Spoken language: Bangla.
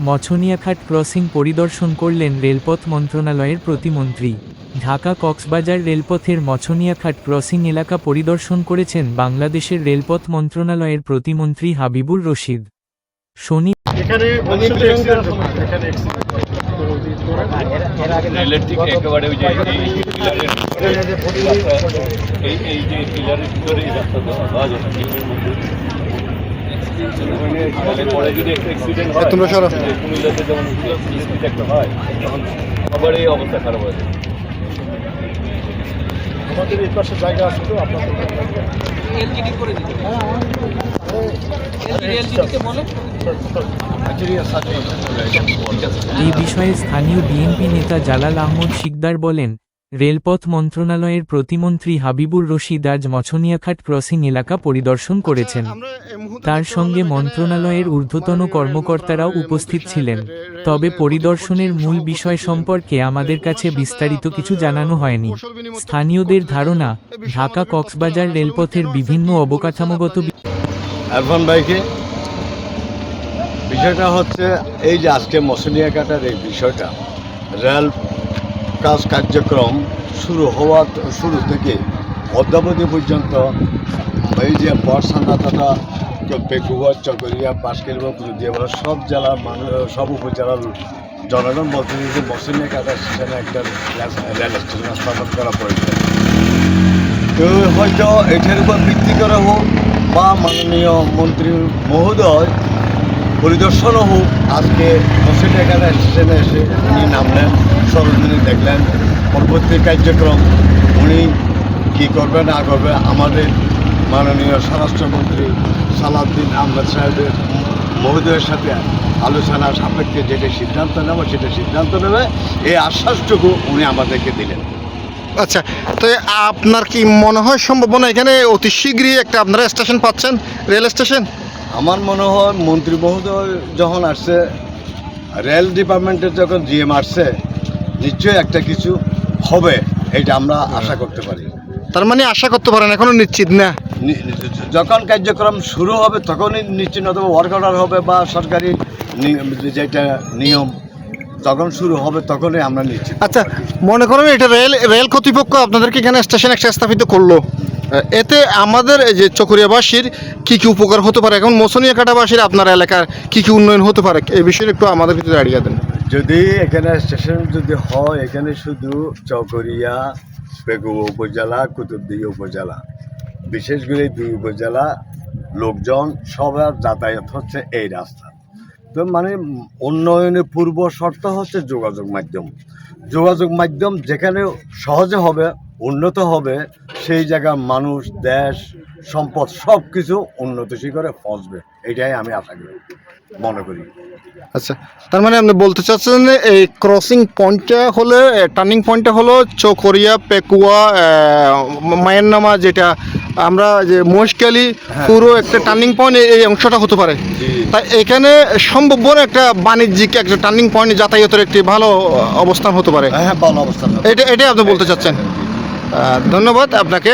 মছনিয়াঘাট ক্রসিং পরিদর্শন করলেন রেলপথ মন্ত্রণালয়ের প্রতিমন্ত্রী। ঢাকা কক্সবাজার রেলপথের মছনিয়াঘাট ক্রসিং এলাকা পরিদর্শন করেছেন বাংলাদেশের রেলপথ মন্ত্রণালয়ের প্রতিমন্ত্রী হাবিবুর রশিদ। আবার এই অবস্থা খারাপ হয়েছে। আমাদের এই পাশে জায়গা আছে তো আপনাদের এলজিডি করে দিতে এই বিষয়ে স্থানীয় বিএনপি নেতা জালাল আহমদ শিকদার বলেন, রেলপথ মন্ত্রণালয়ের প্রতিমন্ত্রী হাবিবুর রশিদ আজ মছনিয়াঘাট ক্রসিং এলাকা পরিদর্শন করেছেন। তার সঙ্গে মন্ত্রণালয়ের ঊর্ধ্বতন কর্মকর্তারাও উপস্থিত ছিলেন। তবে পরিদর্শনের মূল বিষয় সম্পর্কে আমাদের কাছে বিস্তারিত কিছু জানানো হয়নি। স্থানীয়দের ধারণা, ঢাকা কক্সবাজার রেলপথের বিভিন্ন অবকাঠামোগত বিষয়টা হচ্ছে এই যে আজকে মছনিয়াঘাটের এই বিষয়টা রেল কার্যক্রম শুরু থেকে অদ্যাবধি পর্যন্ত এই যে বর্ষানাথাটা পেকুয়া চকরিয়া বাঁশখালী কুলদিয়া সব জেলার মানুষ সব উপজেলার জনগণ বলতে যে মছনিয়াঘাটের সেখানে একটা রেল স্টেশন স্থাপন করা প্রয়োজন। তো হয়তো এটার উপর ভিত্তি করে হোক বা মাননীয় মন্ত্রী মহোদয় পরিদর্শনও হোক, আজকে মছনিয়াঘাট স্টেশনে এসে উনি নামলেন, সরজমিনে দেখলেন পরবর্তী কার্যক্রম উনি কী করবে না করবে আমাদের মাননীয় স্বরাষ্ট্রমন্ত্রী সালাউদ্দিন আহমেদ সাহেবের মহোদয়ের সাথে আলোচনা সাপেক্ষে যেটা সিদ্ধান্ত নেবে সেটা সিদ্ধান্ত নেবে, এই আশ্বাসটুকু উনি আমাদেরকে দিলেন। আচ্ছা, তো আপনার কি মনে হয় সম্ভাবনা এখানে অতি শীঘ্রই একটা আপনারা স্টেশন পাচ্ছেন, রেল স্টেশন? আমার মনে হয় মন্ত্রী মহোদয় যখন আসছে, রেল ডিপার্টমেন্টের যখন জিএম আসছে, নিশ্চয়ই একটা কিছু হবে, এটা আমরা আশা করতে পারি। তার মানে আশা করতে পারেন, এখনো নিশ্চিত না? যখন কার্যক্রম শুরু হবে তখনই নিশ্চিত হবে, ওয়ার্ক অর্ডার হবে বা সরকারি যেটা নিয়ম যখন শুরু হবে তখনই আমরা নিশ্চিত। আচ্ছা, মনে করেন এটা রেল কর্তৃপক্ষ আপনাদেরকে এখানে স্টেশন একটা স্থাপিত করলো, এতে আমাদের এই যে চকরিয়াবাসীর কী কী উপকার হতে পারে, এখন মছনিয়াঘাটবাসীর আপনার এলাকার কী কী উন্নয়ন হতে পারে, এই বিষয়ে একটু আমাদের ভিতরে আইডিয়া দেন। যদি এখানে স্টেশন যদি হয়, এখানে শুধু চকরিয়া, পেকুয়া উপজেলা, কুতুবদিয়া উপজেলা, বিশেষ করে দুই উপজেলা লোকজন সবার যাতায়াত হচ্ছে এই রাস্তা। তো মানে উন্নয়নের পূর্ব শর্ত হচ্ছে যোগাযোগ মাধ্যম যেখানে সহজে হবে, উন্নত হবে, সেই জায়গার মানুষ, দেশ, সম্পদ সব কিছু উন্নত শিখরে পৌঁছবে, এটাই আমি আশা করি, মনে করি। আচ্ছা, তার মানে আপনি বলতে চাচ্ছেন এই ক্রসিং পয়েন্টটা হলে, টার্নিং পয়েন্টটা হলো চকরিয়া, পেকুয়া, মায়াননামা, যেটা আমরা যে মহেশখালী পুরো একটা টার্নিং পয়েন্ট, এই অংশটা হতে পারে। তাই এখানে সম্ভাব্য একটা বাণিজ্যিক একটা টার্নিং পয়েন্ট, যাতায়াতের একটি ভালো অবস্থান হতে পারে। হ্যাঁ, ভালো অবস্থান, এটাই আপনি বলতে চাচ্ছেন। ধন্যবাদ আপনাকে।